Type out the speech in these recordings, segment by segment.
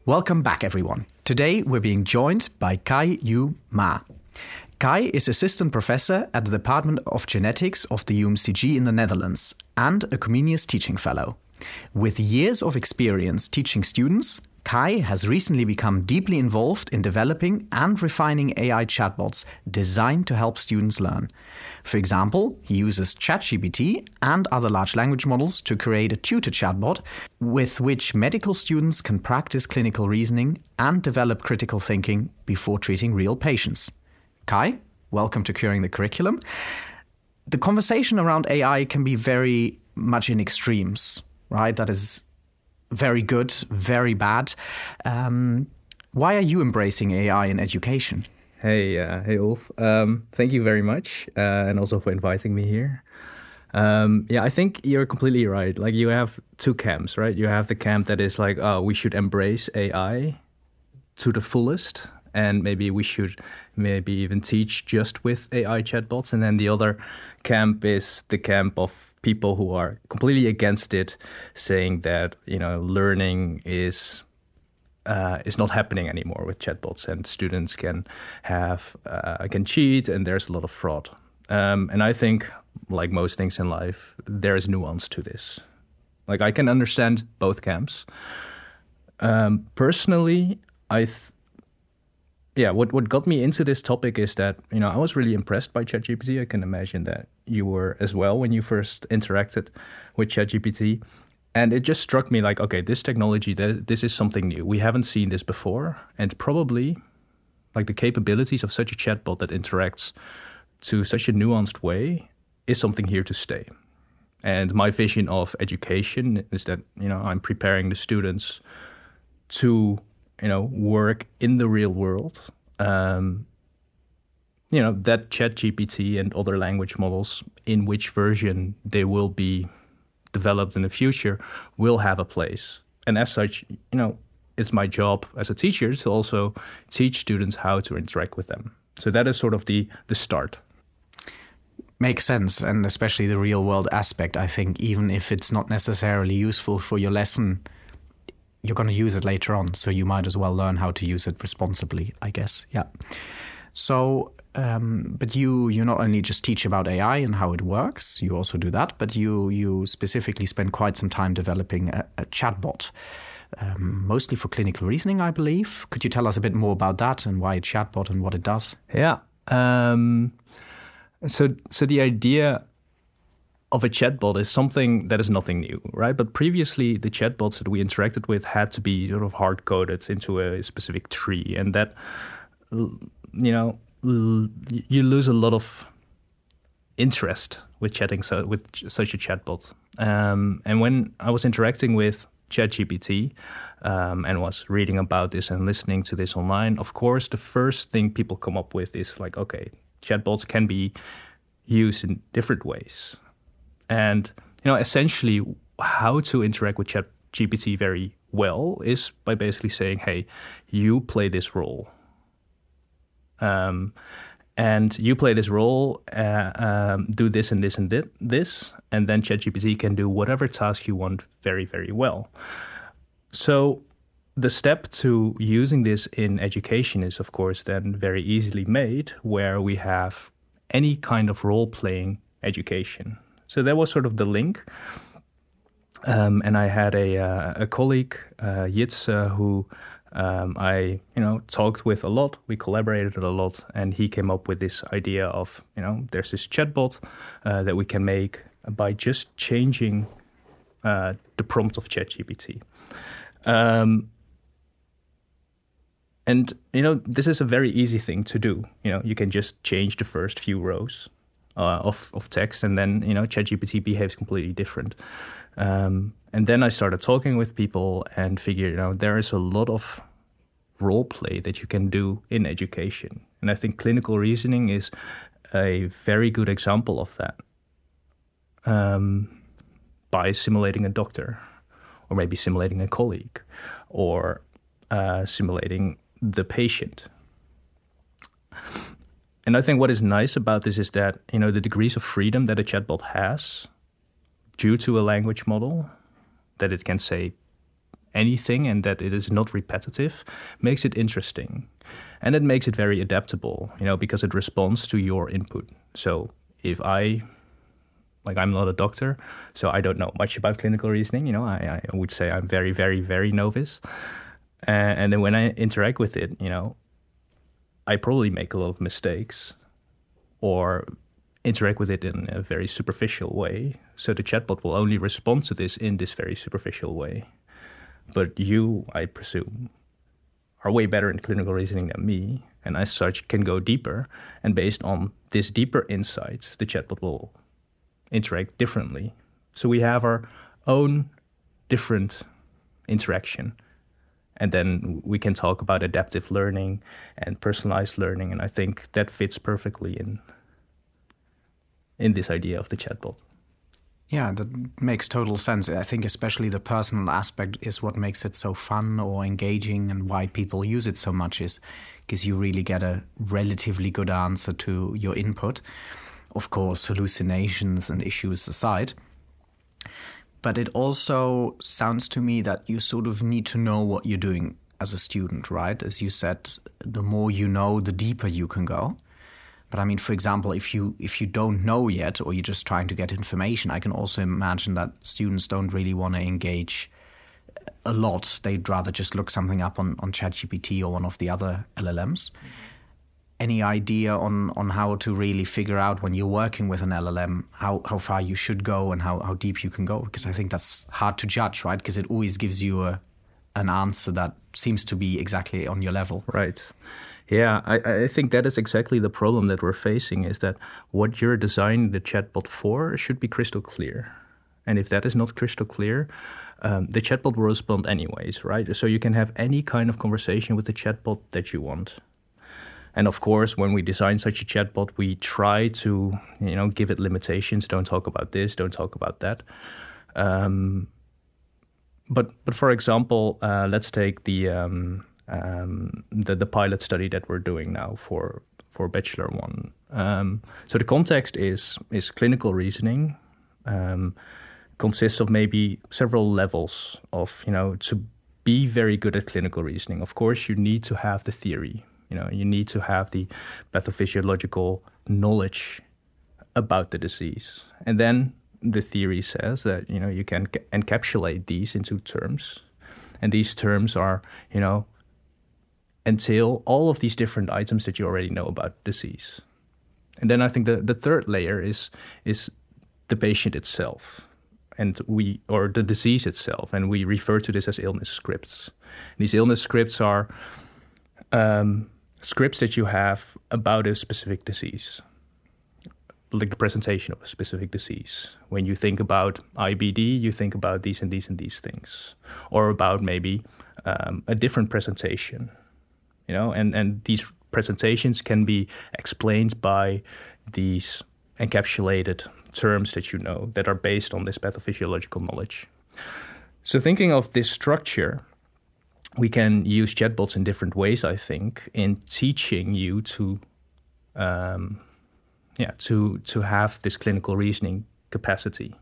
Welcome back, everyone. Today we're being joined by Kai-Yu Ma. Kai is assistant professor at the Department of Genetics of the UMCG in the Netherlands and a Comenius teaching fellow. With years of experience teaching students, Kai has recently become deeply involved in developing and refining AI chatbots designed to help students learn. For example, he uses ChatGPT and other large language models to create a tutor chatbot with which medical students can practice clinical reasoning and develop critical thinking before treating real patients. Kai, welcome to Curing the Curriculum. The conversation around AI can be very much in extremes, right? That is very good, very bad. Why are you embracing AI in education? Hey Ulf. Thank you very much, and also for inviting me here. I think you're completely right. Like, you have two camps, right? You have the camp that is like, oh, we should embrace AI to the fullest, and maybe we should even teach just with AI chatbots. And then the other camp is the camp of people who are completely against it, saying that, learning is not happening anymore with chatbots, and students can cheat, and there's a lot of fraud. And I think, like most things in life, there is nuance to this. Like, I can understand both camps. Personally, what got me into this topic is that, I was really impressed by ChatGPT. I can imagine that you were as well when you first interacted with ChatGPT. And it just struck me like, okay, this technology, this is something new. We haven't seen this before. And probably like the capabilities of such a chatbot that interacts to such a nuanced way is something here to stay. And my vision of education is that, I'm preparing the students to work in the real world. That ChatGPT and other language models, in which version they will be developed in the future, will have a place. And as such, it's my job as a teacher to also teach students how to interact with them. So that is sort of the start. Makes sense. And especially the real world aspect. I think even if it's not necessarily useful for your lesson, you're going to use it later on, so you might as well learn how to use it responsibly, I guess. Yeah. So, but you not only just teach about AI and how it works, you also do that, but you specifically spend quite some time developing a chatbot, mostly for clinical reasoning, I believe. Could you tell us a bit more about that and why a chatbot and what it does? Yeah. So the idea of a chatbot is something that is nothing new, right? But previously, the chatbots that we interacted with had to be sort of hard-coded into a specific tree. And that, you lose a lot of interest with chatting with such a chatbot. And when I was interacting with ChatGPT and was reading about this and listening to this online, of course, the first thing people come up with is like, okay, chatbots can be used in different ways. And, essentially how to interact with ChatGPT very well is by basically saying, hey, you play this role. And you play this role, do this and this and this, and then ChatGPT can do whatever task you want very, very well. So the step to using this in education is, of course, then very easily made, where we have any kind of role-playing education. So that was sort of the link. And I had a colleague, Jits, who I talked with a lot. We collaborated a lot, and he came up with this idea of, there's this chatbot that we can make by just changing the prompt of ChatGPT. And, this is a very easy thing to do. You can just change the first few rows of text, and then, ChatGPT behaves completely different. And then I started talking with people and figured, there is a lot of role play that you can do in education. And I think clinical reasoning is a very good example of that. By simulating a doctor, or maybe simulating a colleague, or simulating the patient. And I think what is nice about this is that, the degrees of freedom that a chatbot has due to a language model, that it can say anything and that it is not repetitive, makes it interesting. And it makes it very adaptable, because it responds to your input. So if I'm not a doctor, so I don't know much about clinical reasoning, I would say I'm very, very, very novice. And then when I interact with it, I probably make a lot of mistakes or interact with it in a very superficial way. So the chatbot will only respond to this in this very superficial way. But you, I presume, are way better in clinical reasoning than me, and as such can go deeper. And based on this deeper insight, the chatbot will interact differently. So we have our own different interaction. And then we can talk about adaptive learning and personalized learning. And I think that fits perfectly in this idea of the chatbot. Yeah, that makes total sense. I think especially the personal aspect is what makes it so fun or engaging, and why people use it so much is because you really get a relatively good answer to your input. Of course, hallucinations and issues aside. But it also sounds to me that you sort of need to know what you're doing as a student, right? As you said, the more you know, the deeper you can go. But I mean, for example, if you don't know yet, or you're just trying to get information, I can also imagine that students don't really want to engage a lot. They'd rather just look something up on ChatGPT or one of the other LLMs. Any idea on how to really figure out, when you're working with an LLM, how far you should go and how deep you can go? Because I think that's hard to judge, right? Because it always gives you an answer that seems to be exactly on your level. Right. Yeah, I think that is exactly the problem that we're facing, is that what you're designing the chatbot for should be crystal clear. And if that is not crystal clear, the chatbot will respond anyways, right? So you can have any kind of conversation with the chatbot that you want. And of course, when we design such a chatbot, we try to, give it limitations. Don't talk about this, don't talk about that. But for example, let's take the pilot study that we're doing now for Bachelor 1. So the context is clinical reasoning, consists of maybe several levels of, to be very good at clinical reasoning. Of course, you need to have the theory. You need to have the pathophysiological knowledge about the disease. And then the theory says that, you can encapsulate these into terms. And these terms are, entail all of these different items that you already know about disease. And then I think the third layer is the patient itself, or the disease itself, and we refer to this as illness scripts. These illness scripts are scripts that you have about a specific disease, like the presentation of a specific disease. When you think about IBD, you think about these and these and these things, or about maybe a different presentation. And these presentations can be explained by these encapsulated terms that are based on this pathophysiological knowledge. So thinking of this structure, we can use chatbots in different ways, I think, in teaching you to have this clinical reasoning capacity.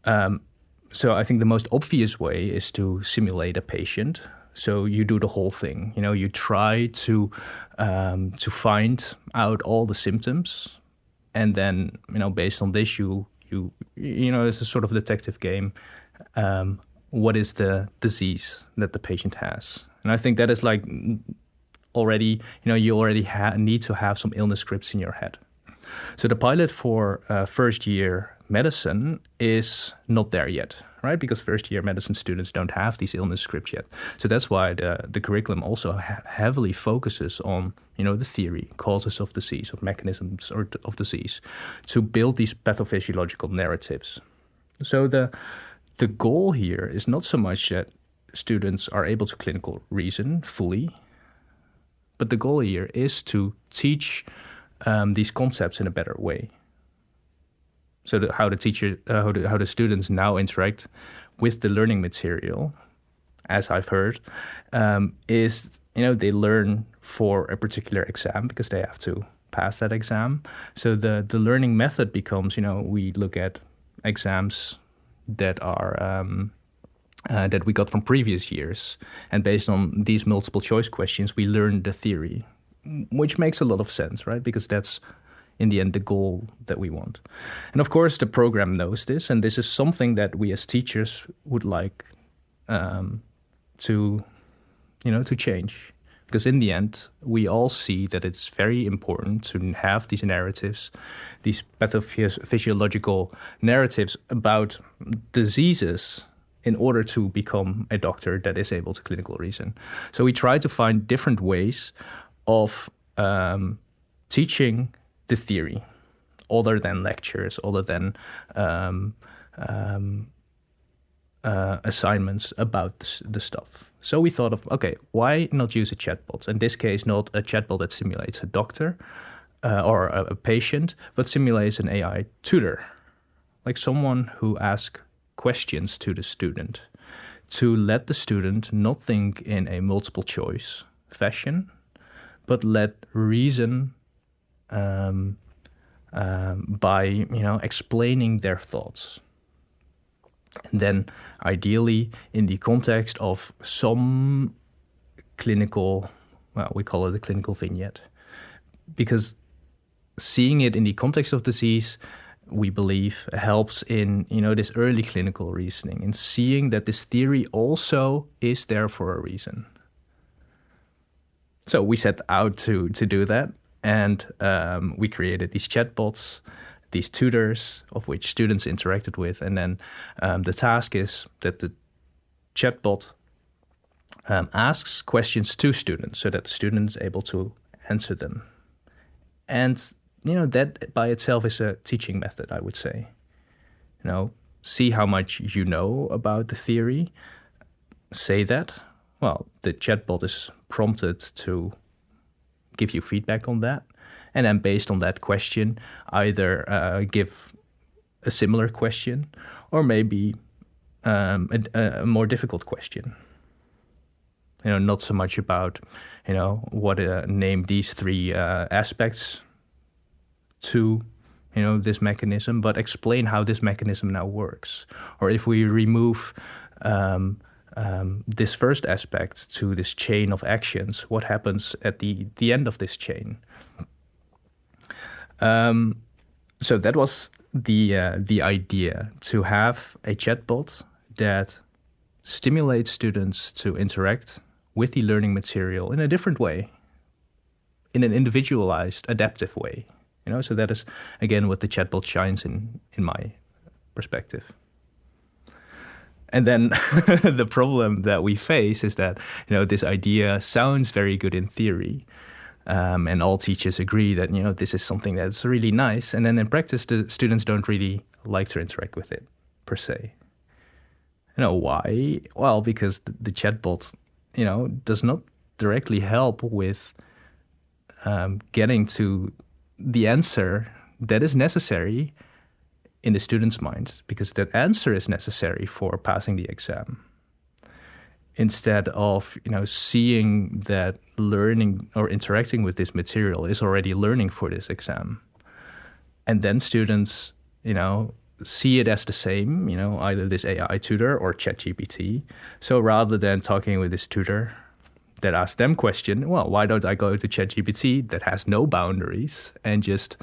So I think the most obvious way is to simulate a patient. So you do the whole thing. You try to find out all the symptoms, and then based on this, you it's a sort of detective game. What is the disease that the patient has? And I think that is like already you already need to have some illness scripts in your head. So the pilot for first year medicine is not there yet, right? Because first year medicine students don't have these illness scripts yet. So that's why the curriculum also heavily focuses on, the theory, causes of disease, or mechanisms of disease, to build these pathophysiological narratives. So the goal here is not so much that students are able to clinical reason fully, but the goal here is to teach these concepts in a better way. So how the students now interact with the learning material, as I've heard, is they learn for a particular exam because they have to pass that exam. So the learning method becomes we look at exams that are that we got from previous years, and based on these multiple choice questions, we learned the theory, which makes a lot of sense, right? Because that's in the end the goal that we want. And of course, the program knows this, and this is something that we as teachers would like to change. Because in the end, we all see that it's very important to have these narratives, these pathophysiological narratives about diseases in order to become a doctor that is able to clinical reason. So we try to find different ways of teaching the theory, other than lectures, other than assignments about the stuff. So we thought of, okay, why not use a chatbot? In this case, not a chatbot that simulates a doctor or a patient, but simulates an AI tutor, like someone who asks questions to the student, to let the student not think in a multiple choice fashion, but let reason by explaining their thoughts. And then ideally in the context of some clinical, well, we call it a clinical vignette, because seeing it in the context of disease, we believe, helps in this early clinical reasoning, and seeing that this theory also is there for a reason. So we set out to do that, and we created these chatbots, these tutors, of which students interacted with. And then the task is that the chatbot asks questions to students so that the student is able to answer them. And, that by itself is a teaching method, I would say. See how much you know about the theory, say that. Well, the chatbot is prompted to give you feedback on that. And then based on that question, either give a similar question or maybe a more difficult question. Not so much about, what name these three aspects to, this mechanism, but explain how this mechanism now works. Or if we remove this first aspect to this chain of actions, what happens at the end of this chain? So that was the idea, to have a chatbot that stimulates students to interact with the learning material in a different way, in an individualized, adaptive way. So that is again what the chatbot shines in my perspective. And then the problem that we face is that this idea sounds very good in theory. And all teachers agree that, this is something that's really nice. And then in practice, the students don't really like to interact with it, per se. Why? Well, because the chatbot, does not directly help with getting to the answer that is necessary in the student's mind, because that answer is necessary for passing the exam. Instead of, seeing that learning or interacting with this material is already learning for this exam. And then students, see it as the same, either this AI tutor or ChatGPT. So rather than talking with this tutor that asks them question, well, why don't I go to ChatGPT that has no boundaries and just,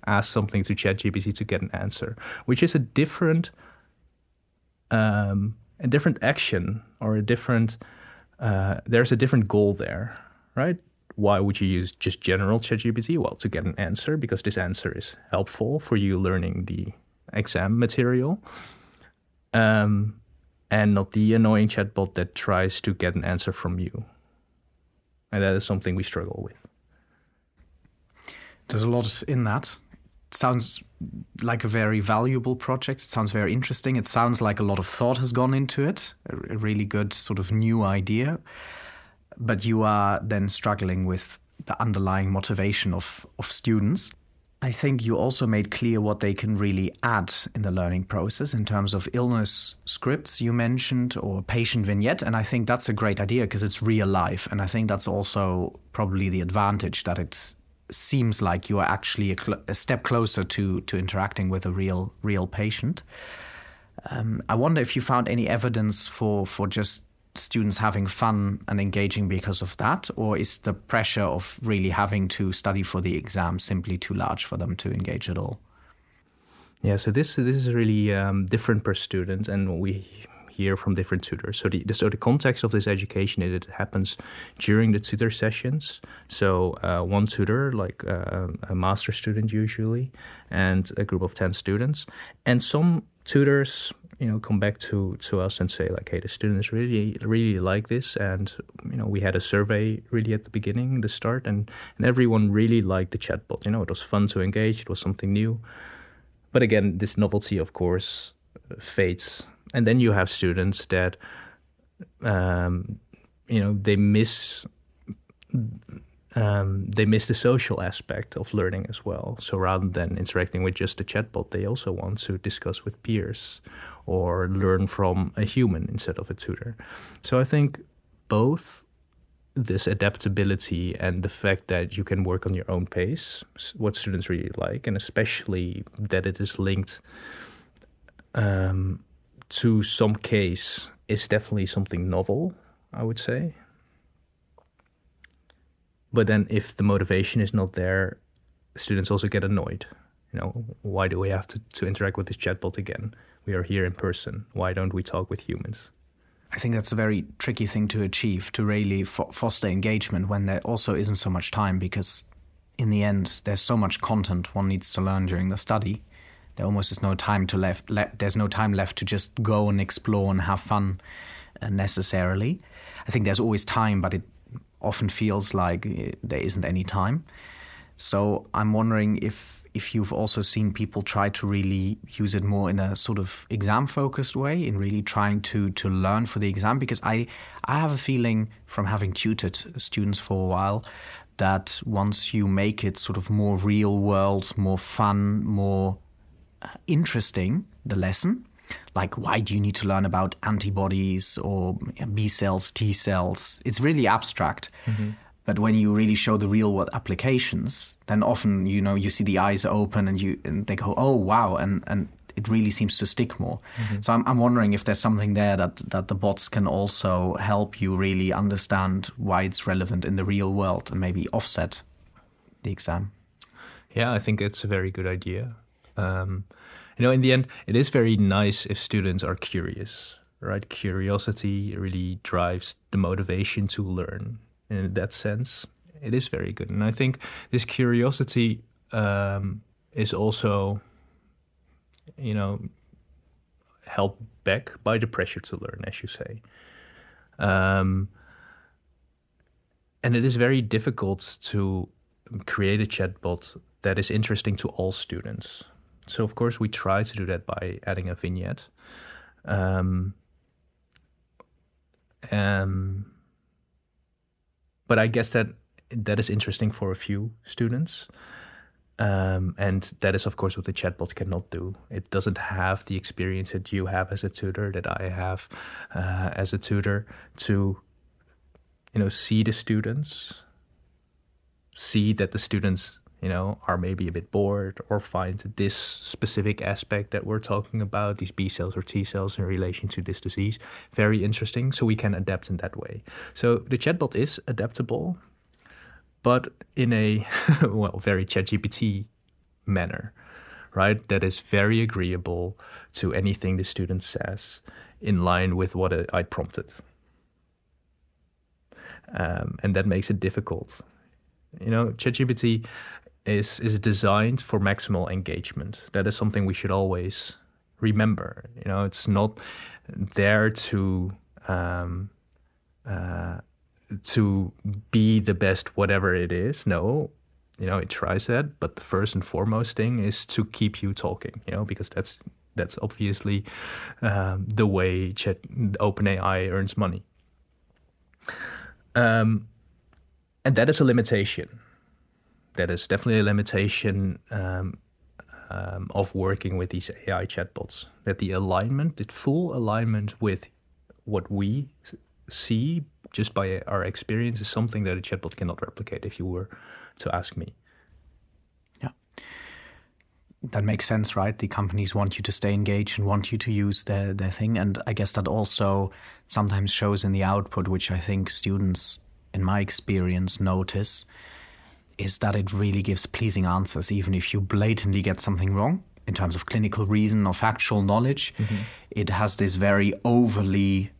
ask something to ChatGPT to get an answer, which is a different action, or a different, there's a different goal there, right? Why would you use just general ChatGPT? Well, to get an answer, because this answer is helpful for you learning the exam material, and not the annoying chatbot that tries to get an answer from you. And that is something we struggle with. There's a lot in that. It sounds like a very valuable project. It sounds very interesting. It sounds like a lot of thought has gone into it, a really good sort of new idea. But you are then struggling with the underlying motivation of students. I think you also made clear what they can really add in the learning process in terms of illness scripts you mentioned, or patient vignette. And I think that's a great idea because it's real life. And I think that's also probably the advantage, that it seems like you are actually a step closer to interacting with a real patient. I wonder if you found any evidence for just students having fun and engaging because of that, or is the pressure of really having to study for the exam simply too large for them to engage at all? Yeah, so this is really different per student, and we hear from different tutors. So the context of this education, it happens during the tutor sessions. So one tutor, like a master student usually, and a group of 10 students. And some tutors, come back to us and say like, hey, the students really like this. And, we had a survey really at the beginning, the start, and everyone really liked the chatbot. It was fun to engage. It was something new. But again, this novelty, of course, fades. And then you have students that, they miss the social aspect of learning as well. So rather than interacting with just the chatbot, they also want to discuss with peers or learn from a human instead of a tutor. So I think both this adaptability and the fact that you can work on your own pace, what students really like, and especially that it is linked to some case, is definitely something novel, I would say. But then if the motivation is not there, students also get annoyed. Why do we have to interact with this chatbot again? We are here in person. Why don't we talk with humans? I think that's a very tricky thing to achieve, to really foster engagement when there also isn't so much time, because in the end, there's so much content one needs to learn during the study. There almost is no time there's no time left to just go and explore and have fun necessarily. I think there's always time, but it often feels like there isn't any time. So I'm wondering if you've also seen people try to really use it more in a sort of exam-focused way, in really trying to learn for the exam, because I have a feeling from having tutored students for a while that once you make it sort of more real world, more fun, more interesting, the lesson, like why do you need to learn about antibodies or B cells, T cells? It's really abstract. Mm-hmm. But when you really show the real world applications, then often, you see the eyes open and they go, oh, wow. And it really seems to stick more. Mm-hmm. So I'm wondering if there's something there that the bots can also help you really understand why it's relevant in the real world and maybe offset the exam. Yeah, I think it's a very good idea. In the end, it is very nice if students are curious, right? Curiosity really drives the motivation to learn. In that sense, it is very good. And I think this curiosity is also, held back by the pressure to learn, as you say. And it is very difficult to create a chatbot that is interesting to all students. So, of course, we try to do that by adding a vignette. But I guess that is interesting for a few students. And that is, of course, what the chatbot cannot do. It doesn't have the experience that you have as a tutor, that I have as a tutor, to, see the students, see that the students, are maybe a bit bored or find this specific aspect that we're talking about, these B cells or T cells in relation to this disease, very interesting. So we can adapt in that way. So the chatbot is adaptable, but in a, very ChatGPT manner, right? That is very agreeable to anything the student says, in line with what I prompted. And that makes it difficult. ChatGPT is designed for maximal engagement. That is something we should always remember. It's not there to be the best whatever it is. No, it tries that, but the first and foremost thing is to keep you talking. Because that's obviously the way OpenAI earns money. And that is a limitation. That is definitely a limitation of working with these AI chatbots. That the full alignment with what we see just by our experience is something that a chatbot cannot replicate, if you were to ask me. That makes sense, right? The companies want you to stay engaged and want you to use their thing. And I guess that also sometimes shows in the output, which I think students, in my experience, notice, is that it really gives pleasing answers, even if you blatantly get something wrong in terms of clinical reason or factual knowledge. It has this very overly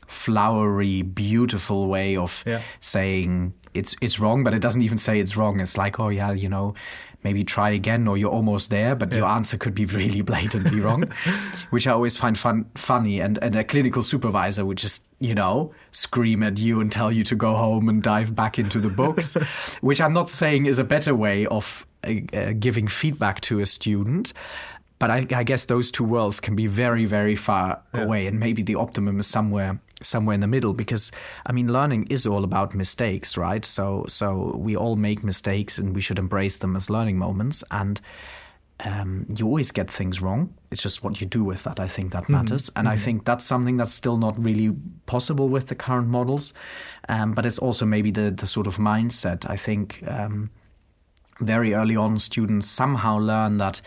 flowery, beautiful way of saying it's wrong, but it doesn't even say it's wrong. It's like, oh yeah, maybe try again, or you're almost there, but your answer could be really blatantly wrong, which I always find funny. And a clinical supervisor would just, scream at you and tell you to go home and dive back into the books, which I'm not saying is a better way of giving feedback to a student. But I guess those two worlds can be very, very far away, and maybe the optimum is somewhere in the middle, because, learning is all about mistakes, right? So we all make mistakes, and we should embrace them as learning moments. And you always get things wrong. It's just what you do with that, I think, that matters. And I think that's something that's still not really possible with the current models. But it's also maybe the sort of mindset. I think very early on, students somehow learn that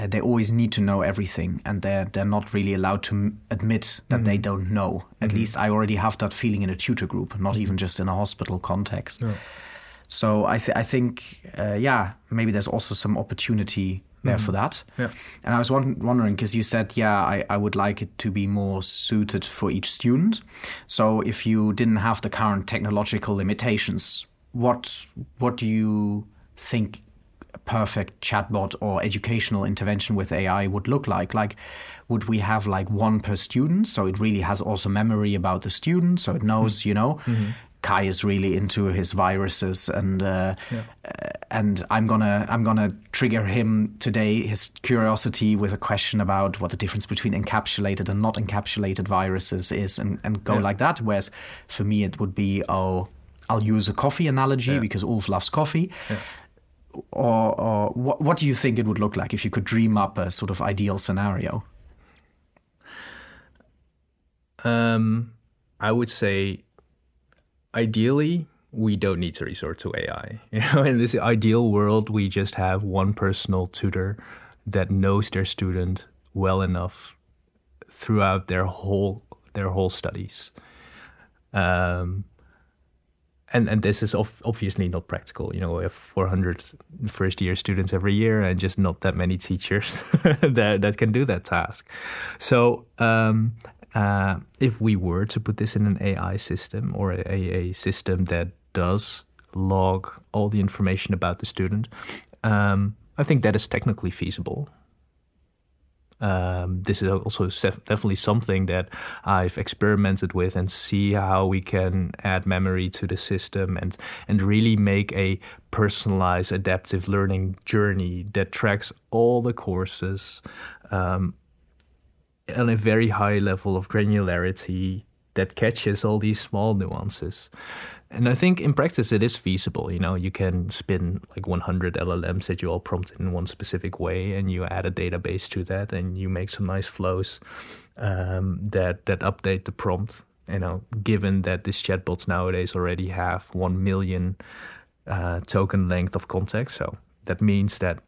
they always need to know everything, and they're not really allowed to admit that they don't know. At least I already have that feeling in a tutor group, not even just in a hospital context. So I think, maybe there's also some opportunity there for that. And I was wondering, because you said, I would like it to be more suited for each student. So if you didn't have the current technological limitations, what do you think perfect chatbot or educational intervention with AI would look like? Like, would we have like one per student, so it really has also memory about the student, so it knows, Kai is really into his viruses, and I'm gonna trigger him today, his curiosity, with a question about what the difference between encapsulated and not encapsulated viruses is, and go like that. Whereas for me, it would be, I'll use a coffee analogy because Ulf loves coffee. Or what do you think it would look like if you could dream up a sort of ideal scenario? I would say, ideally, we don't need to resort to AI. In this ideal world, we just have one personal tutor that knows their student well enough throughout their whole studies. And this is obviously not practical. We have 400 first-year students every year, and just not that many teachers that can do that task. So if we were to put this in an AI system, or a system that does log all the information about the student, I think that is technically feasible. This is also definitely something that I've experimented with, and see how we can add memory to the system and really make a personalized adaptive learning journey that tracks all the courses on a very high level of granularity that catches all these small nuances. And I think in practice it is feasible. You can spin like 100 LLMs that you all prompt in one specific way, and you add a database to that, and you make some nice flows that update the prompt. Given that these chatbots nowadays already have 1 million token length of context, so that means that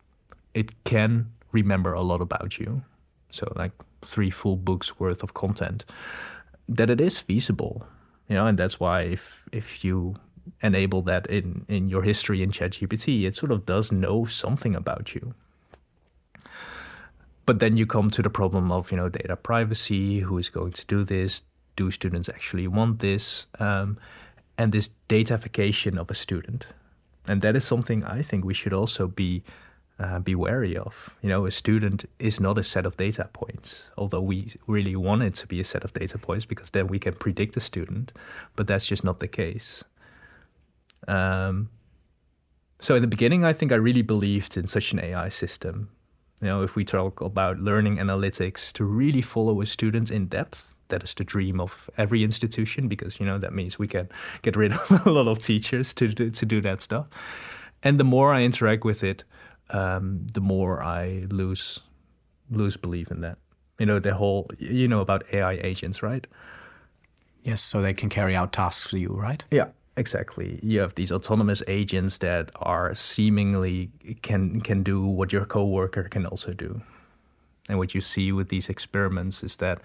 it can remember a lot about you. So like 3 full books worth of content. That it is feasible. And that's why if you enable that in your history in ChatGPT, it sort of does know something about you. But then you come to the problem of, data privacy, who is going to do this, do students actually want this, and this datafication of a student. And that is something I think we should also be wary of. A student is not a set of data points, although we really want it to be a set of data points, because then we can predict a student, but that's just not the case. So in the beginning, I think I really believed in such an AI system. If we talk about learning analytics, to really follow a student in depth, that is the dream of every institution, because, that means we can get rid of a lot of teachers to do that stuff. And the more I interact with it, the more I lose belief in that. The whole, about AI agents, right? Yes, so they can carry out tasks for you, right? Yeah. Exactly. You have these autonomous agents that are seemingly can do what your coworker can also do. And what you see with these experiments is that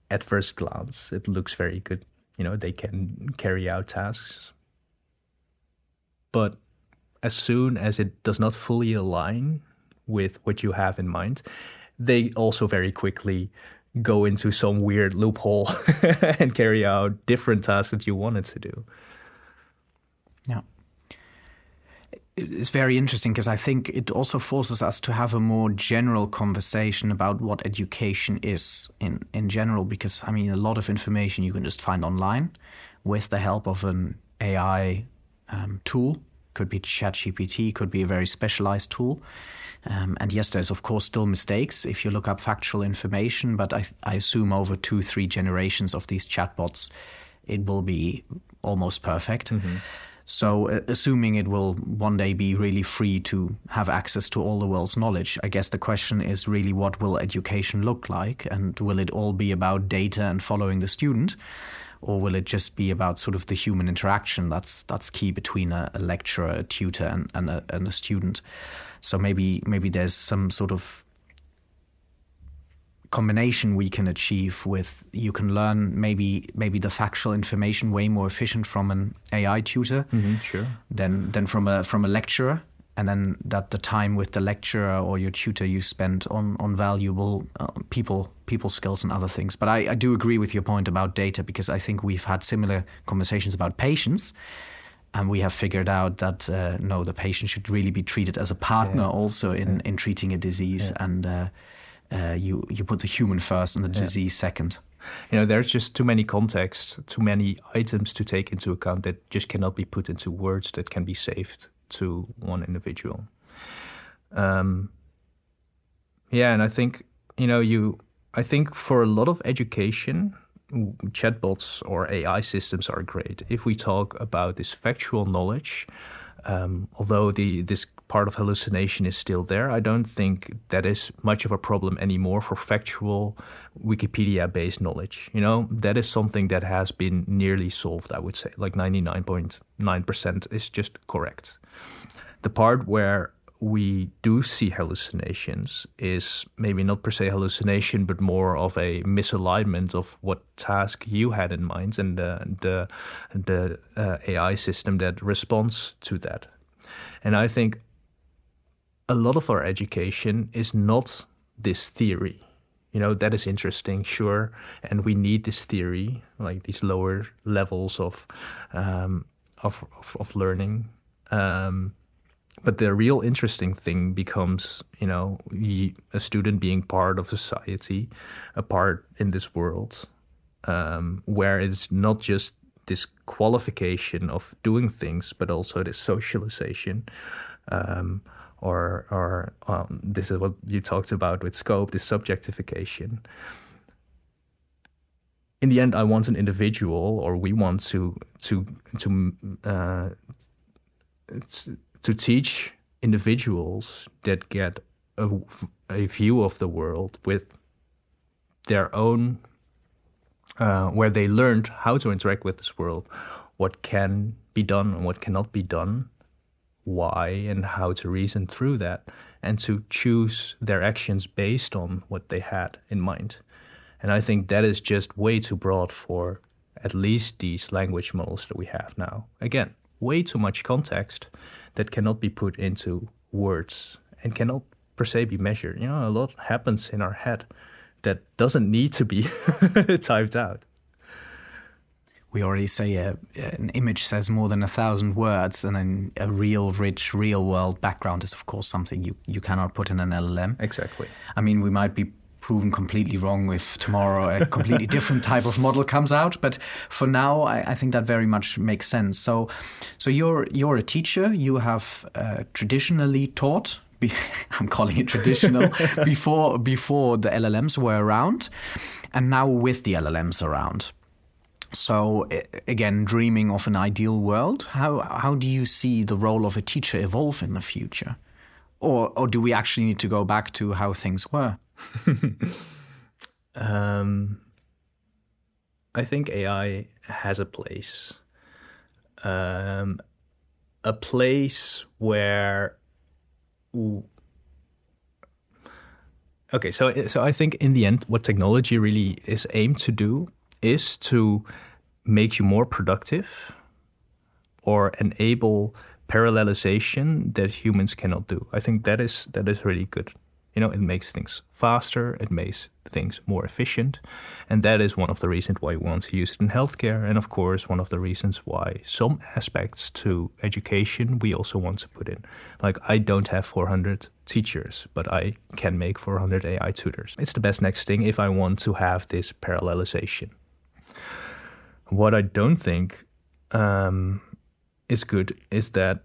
at first glance, it looks very good. They can carry out tasks. But as soon as it does not fully align with what you have in mind, they also very quickly go into some weird loophole and carry out different tasks that you wanted to do. Yeah. It's very interesting because I think it also forces us to have a more general conversation about what education is in general, because, a lot of information you can just find online with the help of an AI tool. Could be ChatGPT, could be a very specialized tool. And yes, there's of course still mistakes if you look up factual information, but I assume over 2-3 generations of these chatbots, it will be almost perfect. Mm-hmm. So assuming it will one day be really free to have access to all the world's knowledge, I guess the question is really, what will education look like? And will it all be about data and following the student? Or will it just be about sort of the human interaction that's key between a lecturer, a tutor, and a student? So maybe there's some sort of combination we can achieve with, you can learn maybe the factual information way more efficient from an AI tutor sure. than from a lecturer, and then that the time with the lecturer or your tutor you spend on valuable people skills and other things. But I do agree with your point about data, because I think we've had similar conversations about patients, and we have figured out that no, the patient should really be treated as a partner also in treating a disease, and you put the human first and the disease second. There's just too many contexts, too many items to take into account that just cannot be put into words that can be saved to one individual. And I think, I think for a lot of education, chatbots or AI systems are great. If we talk about this factual knowledge, although this part of hallucination is still there, I don't think that is much of a problem anymore for factual Wikipedia-based knowledge. That is something that has been nearly solved, I would say. Like 99.9% is just correct. The part where we do see hallucinations is maybe not per se hallucination, but more of a misalignment of what task you had in mind and the AI system that responds to that. And I think a lot of our education is not this theory. That is interesting, sure, and we need this theory, like these lower levels of learning. But the real interesting thing becomes, a student being part of society, a part in this world, where it's not just this qualification of doing things, but also this socialization, or this is what you talked about with scope, this subjectification. In the end, I want an individual, or we want to teach individuals that get a view of the world with their own, where they learned how to interact with this world, what can be done and what cannot be done, why and how to reason through that, and to choose their actions based on what they had in mind. And I think that is just way too broad for at least these language models that we have now. Again, way too much context that cannot be put into words and cannot per se be measured. A lot happens in our head that doesn't need to be typed out. We already say an image says more than 1,000 words, and then a real, rich, real-world background is, of course, something you cannot put in an LLM. Exactly. We might be proven completely wrong if tomorrow a completely different type of model comes out, but for now, I think that very much makes sense. So you're a teacher. You have traditionally taught. I'm calling it traditional before the LLMs were around, and now with the LLMs around. So again, dreaming of an ideal world, how do you see the role of a teacher evolve in the future? Or do we actually need to go back to how things were? I think AI has a place. a place where. Okay, so I think in the end, what technology really is aimed to do is to make you more productive or enable parallelization that humans cannot do. I think that is really good. It makes things faster, it makes things more efficient, and that is one of the reasons why we want to use it in healthcare, and of course one of the reasons why some aspects to education we also want to put in. Like, I don't have 400 teachers, but I can make 400 AI tutors. It's the best next thing if I want to have this parallelization. What I don't think is good is that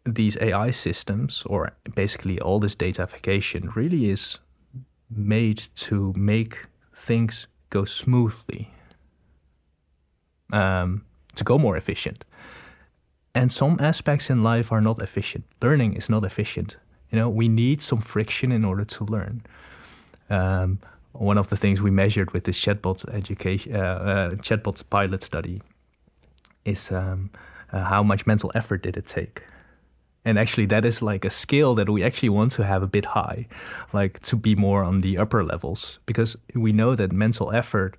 these AI systems, or basically all this datafication, really is made to make things go smoothly, to go more efficient. And some aspects in life are not efficient. Learning is not efficient. We need some friction in order to learn. One of the things we measured with this chatbot pilot study is how much mental effort did it take. And actually, that is like a scale that we actually want to have a bit high, like to be more on the upper levels, because we know that mental effort,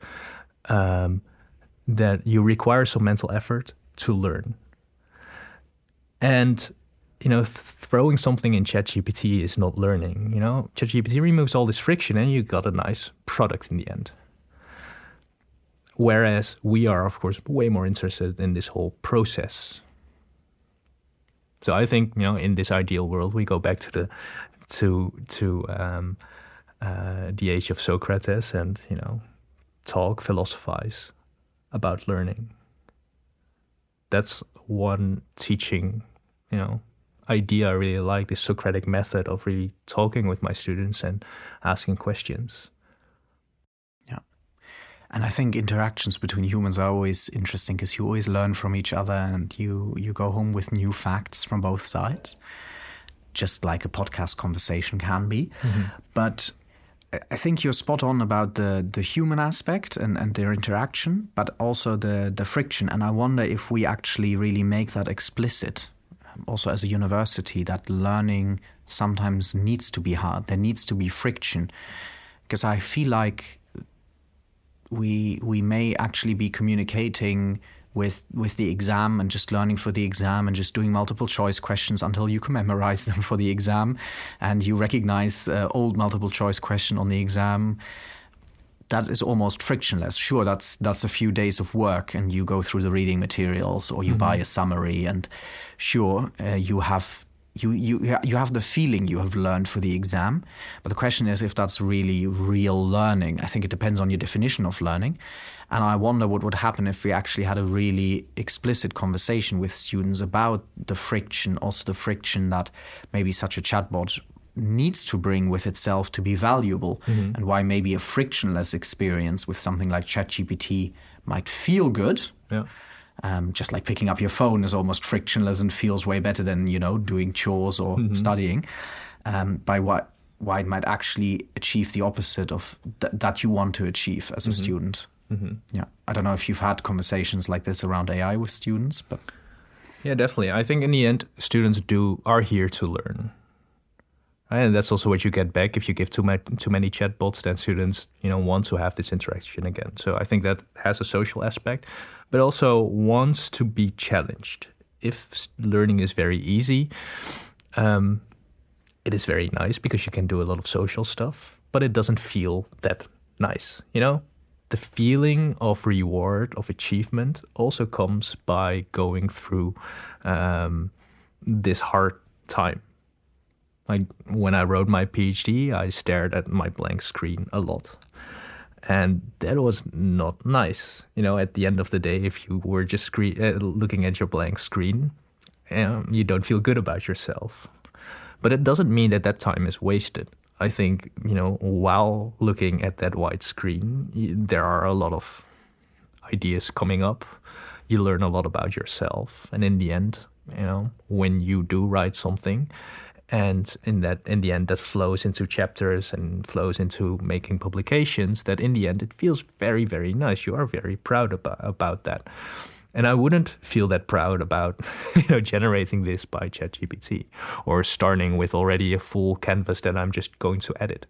that you require some mental effort to learn. And, throwing something in ChatGPT is not learning. ChatGPT removes all this friction and you got a nice product in the end. Whereas we are, of course, way more interested in this whole process. So I think, in this ideal world, we go back to the age of Socrates and, talk, philosophize about learning. That's one teaching, idea I really like, this Socratic method of really talking with my students and asking questions. Yeah. And I think interactions between humans are always interesting because you always learn from each other and you go home with new facts from both sides, just like a podcast conversation can be. Mm-hmm. But I think you're spot on about the human aspect and their interaction, but also the friction. And I wonder if we actually really make that explicit, also as a university, that learning sometimes needs to be hard. There needs to be friction. Because I feel like we may actually be communicating with the exam and just learning for the exam and just doing multiple choice questions until you can memorize them for the exam and you recognize old multiple choice question on the exam. That is almost frictionless. Sure, that's a few days of work and you go through the reading materials or you buy a summary and sure, you have the feeling you have learned for the exam. But the question is if that's really real learning. I think it depends on your definition of learning. And I wonder what would happen if we actually had a really explicit conversation with students about the friction, also the friction that maybe such a chatbot needs to bring with itself to be valuable, and why maybe a frictionless experience with something like ChatGPT might feel good. Yeah. Just like picking up your phone is almost frictionless and feels way better than, doing chores or studying, by why it might actually achieve the opposite of that you want to achieve as a student. Yeah, I don't know if you've had conversations like this around AI with students, but yeah, definitely. I think in the end, students are here to learn, and that's also what you get back if you give too many chatbots. Then students, want to have this interaction again. So I think that has a social aspect, but also wants to be challenged. If learning is very easy, it is very nice because you can do a lot of social stuff, but it doesn't feel that nice, The feeling of reward, of achievement also comes by going through this hard time. Like when I wrote my PhD, I stared at my blank screen a lot. And that was not nice. At the end of the day, if you were just looking at your blank screen, you don't feel good about yourself. But it doesn't mean that time is wasted. I think, while looking at that white screen, there are a lot of ideas coming up. You learn a lot about yourself. And in the end, when you do write something, and in the end, that flows into chapters and flows into making publications, that in the end, it feels very, very nice. You are very proud about that. And I wouldn't feel that proud about generating this by ChatGPT or starting with already a full canvas that I'm just going to edit.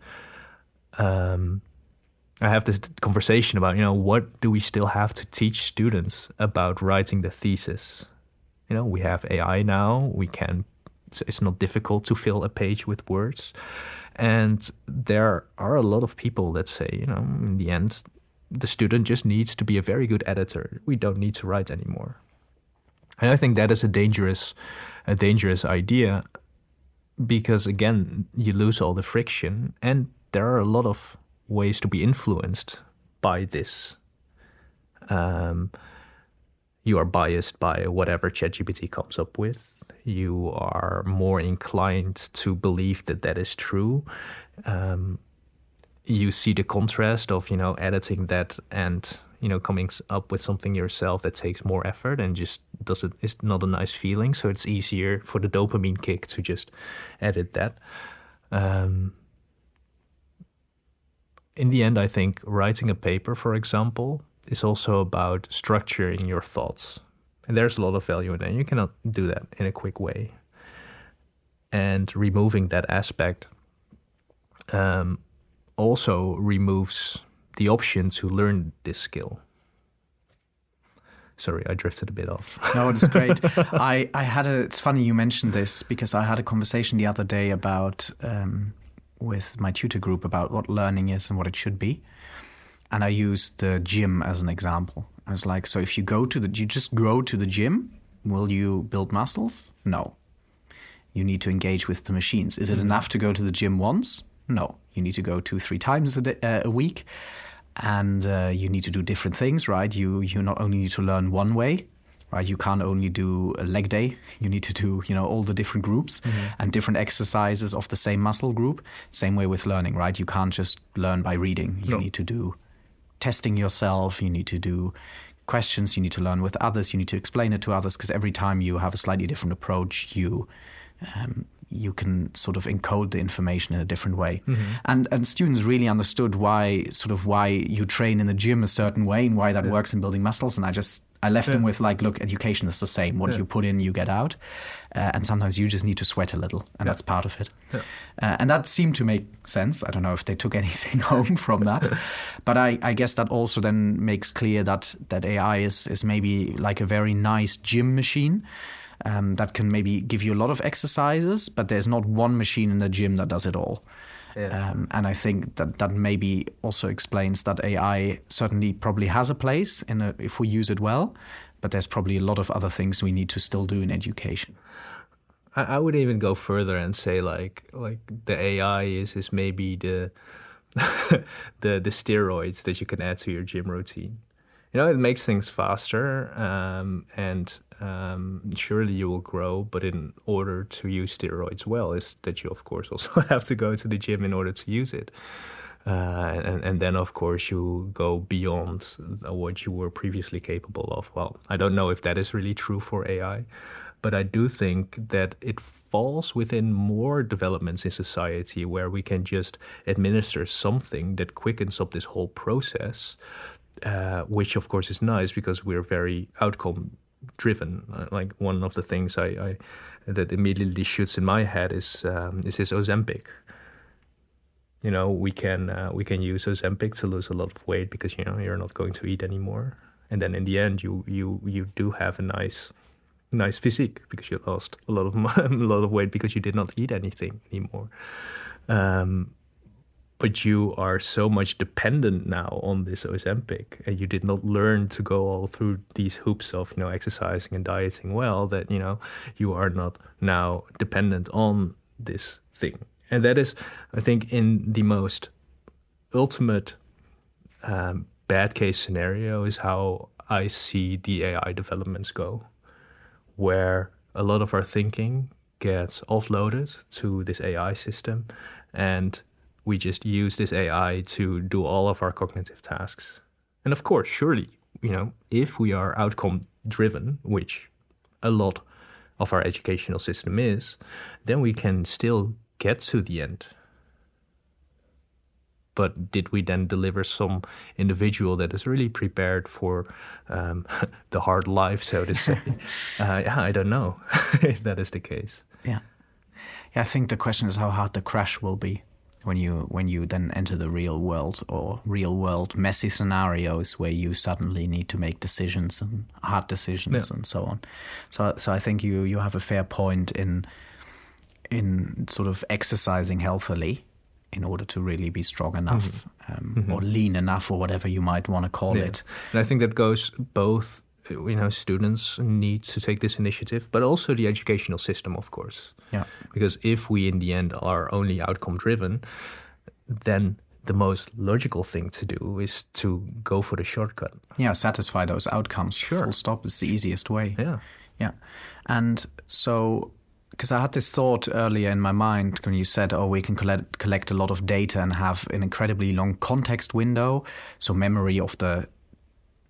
I have this conversation about, what do we still have to teach students about writing the thesis? We have AI now. It's not difficult to fill a page with words. And there are a lot of people that say, in the end, the student just needs to be a very good editor. We don't need to write anymore. And I think that is a dangerous idea because, again, you lose all the friction. And there are a lot of ways to be influenced by this. You are biased by whatever ChatGPT comes up with. You are more inclined to believe that is true. You see the contrast of, editing that and, coming up with something yourself that takes more effort and just it's not a nice feeling. So it's easier for the dopamine kick to just edit that. In the end, I think writing a paper, for example, is also about structuring your thoughts. And there's a lot of value in that. You cannot do that in a quick way. And removing that aspect also removes the option to learn this skill. Sorry, I drifted a bit off. No, it's great. It's funny you mentioned this because I had a conversation the other day about with my tutor group about what learning is and what it should be. And I used the gym as an example. I was like, so if you just go to the gym, will you build muscles? No. You need to engage with the machines. Is it enough to go to the gym once? No. You need to go 2-3 times a week. And you need to do different things, right? You not only need to learn one way, right? You can't only do a leg day. You need to do, all the different groups and different exercises of the same muscle group. Same way with learning, right? You can't just learn by reading. You need to do testing yourself. You need to do questions. You need to learn with others. You need to explain it to others because every time you have a slightly different approach, you can sort of encode the information in a different way. And students really understood why you train in the gym a certain way and why that works in building muscles. And I left them with look, education is the same. What you put in, you get out. And sometimes you just need to sweat a little, and that's part of it. And that seemed to make sense. I don't know if they took anything home from that. But I guess that also then makes clear that AI is maybe like a very nice gym machine that can maybe give you a lot of exercises, but there's not one machine in the gym that does it all. And I think that maybe also explains that AI certainly probably has a place if we use it well, but there's probably a lot of other things we need to still do in education. I would even go further and say like the AI is maybe the the steroids that you can add to your gym routine. It makes things faster and surely you will grow, but in order to use steroids well is that you, of course, also have to go to the gym in order to use it. And then, of course, you go beyond what you were previously capable of. Well, I don't know if that is really true for AI, but I do think that it falls within more developments in society where we can just administer something that quickens up this whole process, which, of course, is nice because we're very outcome driven. Like one of the things that immediately shoots in my head is this Ozempic. We can use Ozempic to lose a lot of weight because you're not going to eat anymore, and then in the end you do have a nice physique because you lost a lot of weight because you did not eat anything anymore. But you are so much dependent now on this Ozempic, and you did not learn to go all through these hoops of exercising and dieting well, that you are not now dependent on this thing. And that is, I think, in the most ultimate bad case scenario is how I see the AI developments go, where a lot of our thinking gets offloaded to this AI system, and we just use this AI to do all of our cognitive tasks. And of course, surely, if we are outcome driven, which a lot of our educational system is, then we can still get to the end. But did we then deliver some individual that is really prepared for the hard life, so to say? I don't know if that is the case. Yeah. I think the question is how hard the crash will be when you then enter the real world, or real world messy scenarios where you suddenly need to make decisions and hard decisions and so on. So I think you have a fair point in sort of exercising healthily in order to really be strong enough or lean enough, or whatever you might want to call it. And I think that goes both, students need to take this initiative, but also the educational system, of course. Yeah. Because if we in the end are only outcome driven, then the most logical thing to do is to go for the shortcut. Yeah, satisfy those outcomes. Sure. Full stop is the easiest way. Yeah. And so, because I had this thought earlier in my mind when you said, we can collect a lot of data and have an incredibly long context window, so memory of the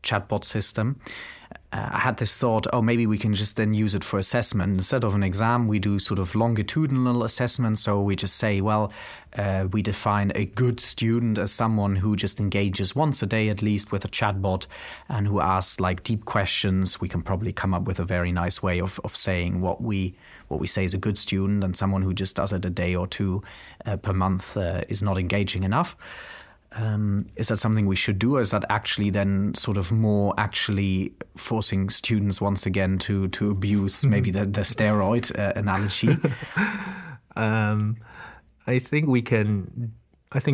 chatbot system. I had this thought, maybe we can just then use it for assessment. Instead of an exam, we do sort of longitudinal assessment. So we just say, we define a good student as someone who just engages once a day at least with a chatbot and who asks like deep questions. We can probably come up with a very nice way of saying what we say is a good student, and someone who just does it a day or two per month is not engaging enough. Is that something we should do, or is that actually then sort of more actually forcing students once again to abuse maybe the steroid analogy? I think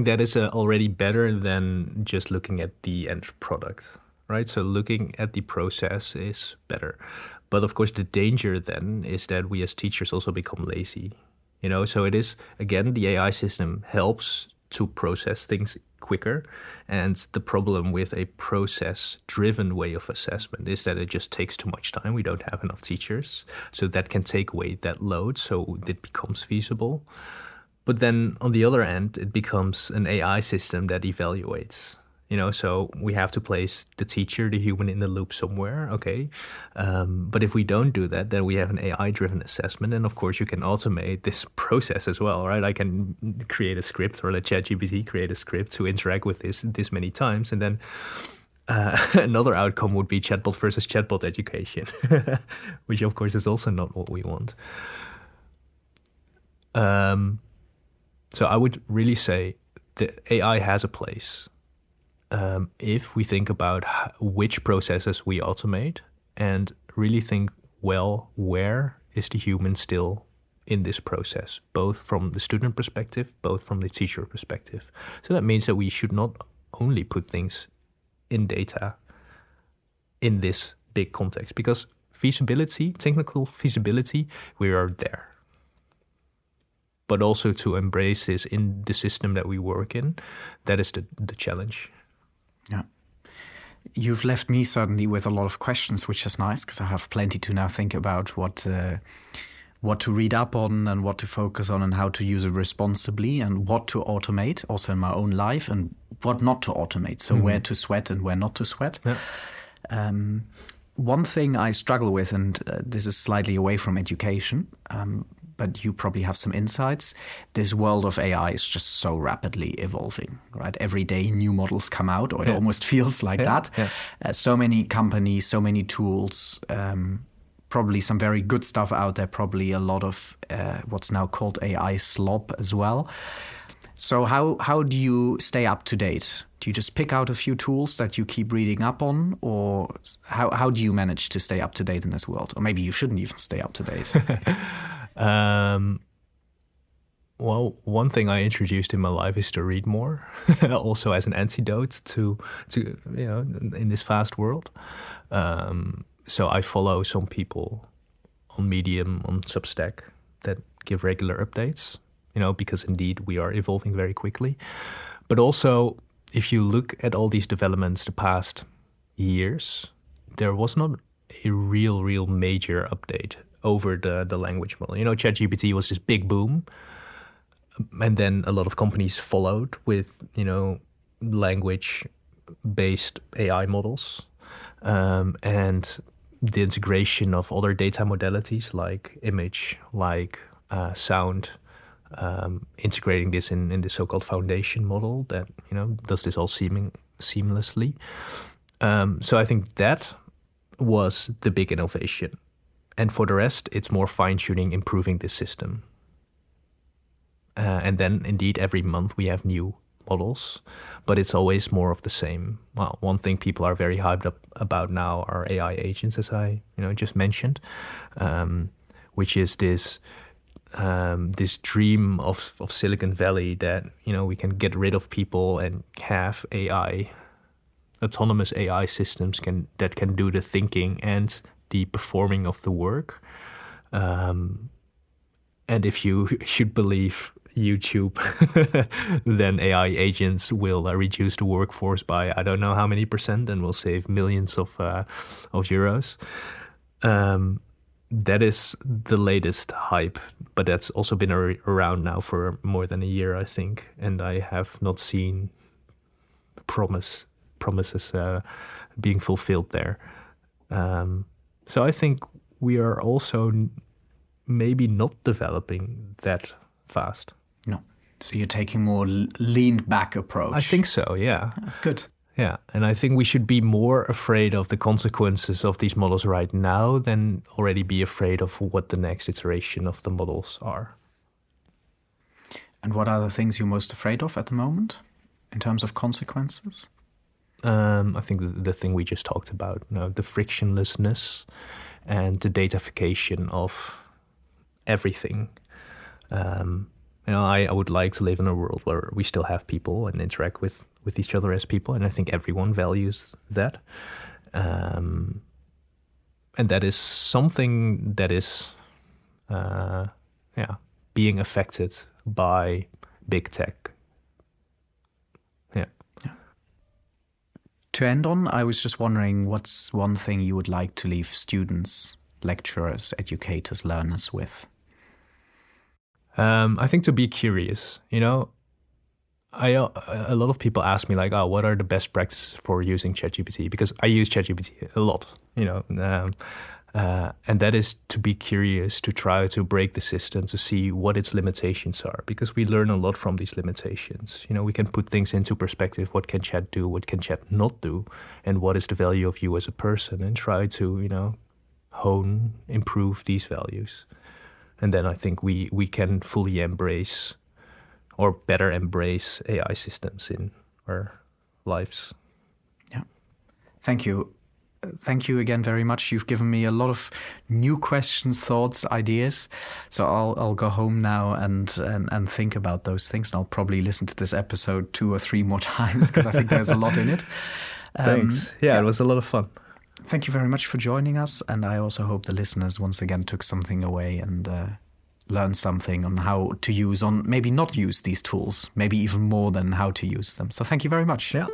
that is already better than just looking at the end product, right? So looking at the process is better. But of course, the danger then is that we as teachers also become lazy. So it is, again, the AI system helps to process things quicker. And the problem with a process-driven way of assessment is that it just takes too much time. We don't have enough teachers. So that can take away that load. So it becomes feasible. But then on the other end, it becomes an AI system that evaluates. So we have to place the teacher, the human in the loop somewhere, okay? But if we don't do that, then we have an AI-driven assessment. And of course, you can automate this process as well, right? I can create a script, or let ChatGPT create a script to interact with this many times. And then another outcome would be chatbot versus chatbot education, which of course is also not what we want. So I would really say the AI has a place. If we think about which processes we automate and really think, where is the human still in this process, both from the student perspective, both from the teacher perspective. So that means that we should not only put things in data in this big context, because technical feasibility, we are there. But also to embrace this in the system that we work in, that is the challenge. Yeah. You've left me certainly with a lot of questions, which is nice, because I have plenty to now think about what to read up on and what to focus on and how to use it responsibly and what to automate also in my own life and what not to automate. So where to sweat and where not to sweat. Yeah. One thing I struggle with, and this is slightly away from education, but you probably have some insights. This world of AI is just so rapidly evolving, right? Every day new models come out, or it almost feels like that. Yeah. So many companies, so many tools, probably some very good stuff out there, probably a lot of what's now called AI slop as well. So how do you stay up to date? Do you just pick out a few tools that you keep reading up on, or how do you manage to stay up to date in this world? Or maybe you shouldn't even stay up to date. Well, one thing I introduced in my life is to read more, also as an antidote to in this fast world. So I follow some people on Medium, on Substack, that give regular updates, because indeed we are evolving very quickly. But also, if you look at all these developments the past years, there was not a real major update over the language model. ChatGPT was this big boom, and then a lot of companies followed with, language-based AI models, and the integration of other data modalities like image, like sound, integrating this in the so-called foundation model that, does this all seamlessly. So I think that was the big innovation. And for the rest, it's more fine-tuning, improving this system. And then, indeed, every month we have new models, but it's always more of the same. Well, one thing people are very hyped up about now are AI agents, as I just mentioned, which is this dream of Silicon Valley that we can get rid of people and have autonomous AI systems that can do the thinking and the performing of the work. And if you should believe YouTube, then AI agents will reduce the workforce by I don't know how many percent and will save millions of euros. That is the latest hype, but that's also been around now for more than a year, I think, and I have not seen promises being fulfilled there. So I think we are also maybe not developing that fast. No. So you're taking more leaned back approach. I think so, yeah. Good. Yeah, and I think we should be more afraid of the consequences of these models right now than already be afraid of what the next iteration of the models are. And what are the things you're most afraid of at the moment in terms of consequences? I think the thing we just talked about, the frictionlessness and the datafication of everything. I would like to live in a world where we still have people and interact with each other as people, and I think everyone values that. And that is something that is, being affected by big tech. Yeah. To end on, I was just wondering, what's one thing you would like to leave students, lecturers, educators, learners with? I think to be curious. A lot of people ask me like, what are the best practices for using ChatGPT? Because I use ChatGPT a lot, and that is to be curious, to try to break the system, to see what its limitations are, because we learn a lot from these limitations. We can put things into perspective. What can chat do? What can chat not do? And what is the value of you as a person? And try to, improve these values. And then I think we can fully embrace or better embrace AI systems in our lives. Yeah. Thank you. Thank you again very much. You've given me a lot of new questions, thoughts, ideas. So I'll go home now and think about those things. And I'll probably listen to this episode 2 or 3 more times because I think there's a lot in it. Thanks. Yeah, it was a lot of fun. Thank you very much for joining us. And I also hope the listeners once again took something away and learned something on how to use, on maybe not use these tools, maybe even more than how to use them. So thank you very much. Yeah.